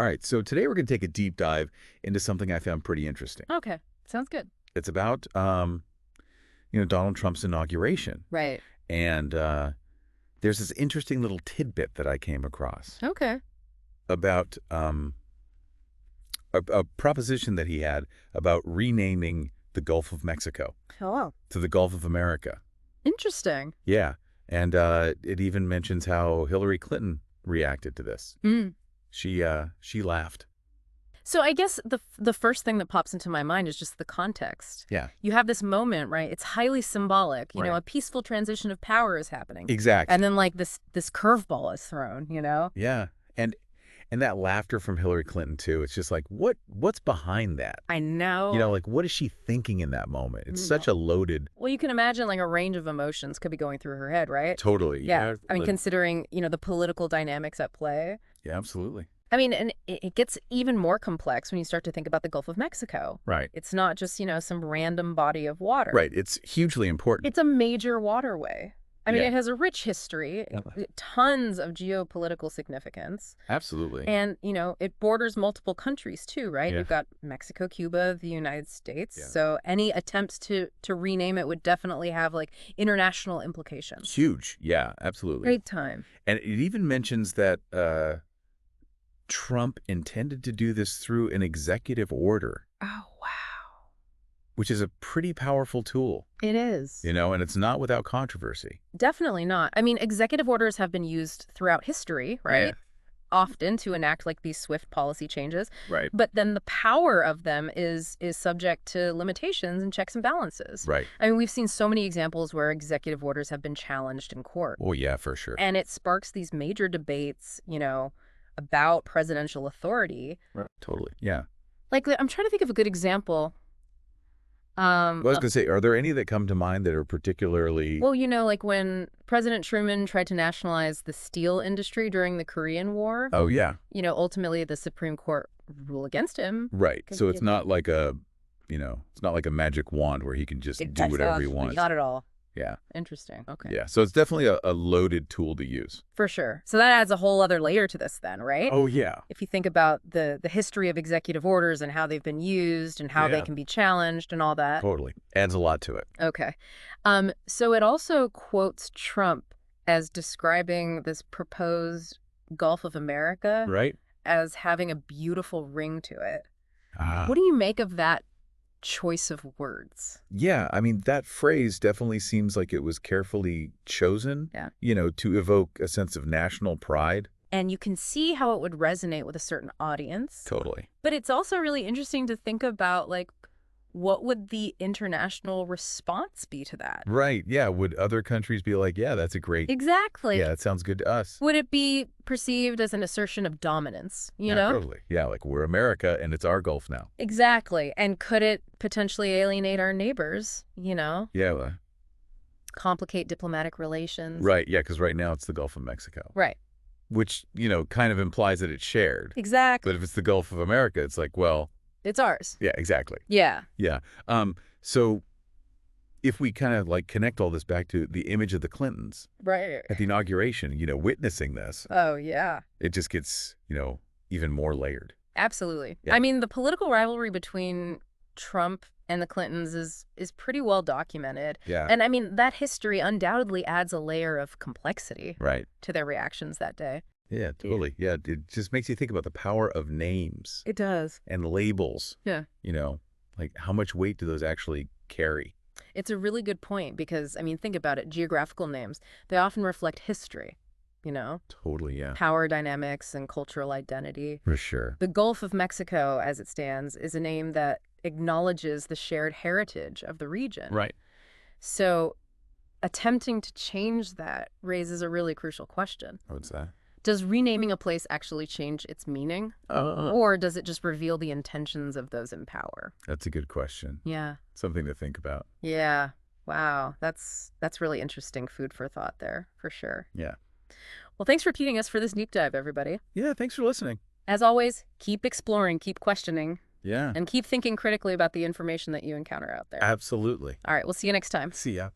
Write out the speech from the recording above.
All right, so today we're going to take a deep dive into something I found pretty interesting. Okay, sounds good. It's about, Donald Trump's inauguration. Right. And there's this interesting little tidbit that I came across Okay. about a proposition that he had about renaming the Gulf of Mexico Oh, to the Gulf of America. interesting. Yeah, and it even mentions how Hillary Clinton reacted to this. Mm. She laughed. So I guess the first thing that pops into my mind is just the context. Yeah, You have this moment, right? It's highly symbolic. Right. A peaceful transition of power is happening. exactly. And then like this curveball is thrown. Yeah, and that laughter from Hillary Clinton too. It's just like what's behind that? I know. Like what is she thinking in that moment? It's such a loaded. Well, you can imagine like a range of emotions could be going through her head, right? Totally. Yeah. I mean, considering, the political dynamics at play. Yeah, absolutely. I mean, and it gets even more complex when you start to think about the Gulf of Mexico. Right. It's not just, some random body of water. Right. It's hugely important. It's a major waterway. I mean, Yeah. it has a rich history, tons of geopolitical significance. Absolutely. And, it borders multiple countries too, right? Yeah. You've got Mexico, Cuba, the United States. Yeah. So any attempts to rename it would definitely have like international implications. Huge. Yeah, absolutely. Great time. And it even mentions that Trump intended to do this through an executive order, Oh, wow. which is a pretty powerful tool, It is. and it's not without controversy. Definitely not. I mean, executive orders have been used throughout history, right? Yeah. Often to enact like these swift policy changes. Right. But then the power of them is subject to limitations and checks and balances. Right. I mean, we've seen so many examples where executive orders have been challenged in court. Oh, yeah, for sure. And it sparks these major debates, about presidential authority. Right. Totally. Yeah. Like, I'm trying to think of a good example. Well, I was going to say, are there any that come to mind that are particularly... Well, like when President Truman tried to nationalize the steel industry during the Korean War, Oh, yeah. Ultimately the Supreme Court ruled against him. Right. So it's not like it's not like a magic wand where he can just do whatever he wants. Not at all. Yeah. Interesting. Okay. Yeah. So it's definitely a loaded tool to use. For sure. So that adds a whole other layer to this then, right? Oh, yeah. If you think about the history of executive orders and how they've been used and how they Yeah. can be challenged and all that. Totally. Adds a lot to it. Okay. So it also quotes Trump as describing this proposed Gulf of America Right? as having a beautiful ring to it. Ah. What do you make of that choice of words? Yeah, I mean, that phrase definitely seems like it was carefully chosen, Yeah. To evoke a sense of national pride. And you can see how it would resonate with a certain audience. Totally. But it's also really interesting to think about, like, what would the international response be to that? Right. Yeah. Would other countries be like, yeah, that's a great... Exactly. Yeah, that sounds good to us. Would it be perceived as an assertion of dominance, you know? Totally. Yeah, like we're America and it's our Gulf now. Exactly. And could it potentially alienate our neighbors, Yeah. complicate diplomatic relations? Right. Yeah, because right now it's the Gulf of Mexico. Right. Which, kind of implies that it's shared. Exactly. But if it's the Gulf of America, it's like, well... It's ours. Yeah, exactly. Yeah. Yeah. So if we kind of like connect all this back to the image of the Clintons Right. at the inauguration, witnessing this, Oh, yeah. it just gets, even more layered. Absolutely. Yeah. I mean, the political rivalry between Trump and the Clintons is pretty well documented. Yeah. And I mean, that history undoubtedly adds a layer of complexity Right. to their reactions that day. Yeah, totally. Yeah. It just makes you think about the power of names It does. and labels. Yeah. Like how much weight do those actually carry? It's a really good point because, I mean, think about it. Geographical names, they often reflect history, Totally, yeah. power dynamics and cultural identity. For sure. The Gulf of Mexico, as it stands, is a name that acknowledges the shared heritage of the region. Right. So attempting to change that raises a really crucial question. What's that? Does renaming a place actually change its meaning? Or does it just reveal the intentions of those in power? That's a good question. Yeah. Something to think about. Yeah. Wow. That's really interesting food for thought there, for sure. Yeah. Well, thanks for tuning us for this deep dive, everybody. Yeah, thanks for listening. As always, keep exploring, keep questioning, Yeah. and keep thinking critically about the information that you encounter out there. Absolutely. All right. We'll see you next time. See ya.